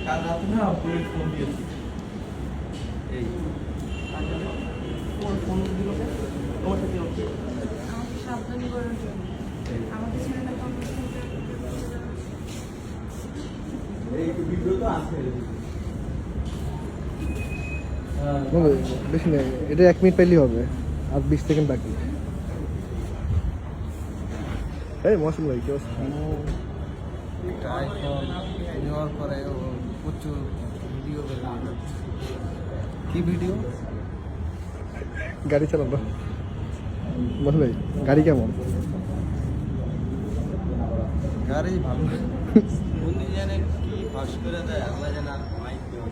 কাল রাতে না পুরো ফোন দিয়েছি এই তোমার ফোন দিল তোমার সাথে ওকে আমাকে সাবধান করার জন্য আমাকে ছেড়ে না এই ভিডিও তো আছে বেশি নেই, এটা 1 মিনিট পেলেই হবে, আর 20 সেকেন্ড বাকি। এই মৌসুম ভাই কি অবস্থা? একটা আইফোন নেওয়ার পরে ও প্রচুর ভিডিও বেরোলো। কি ভিডিও? গাড়ি চালানো। মৌসুম ভাই গাড়ি কেমন? গাড়ি ভালো। উনি জানে কি ফাঁস করে দেয়, আল্লাহ জানে মাইক দেওয়া।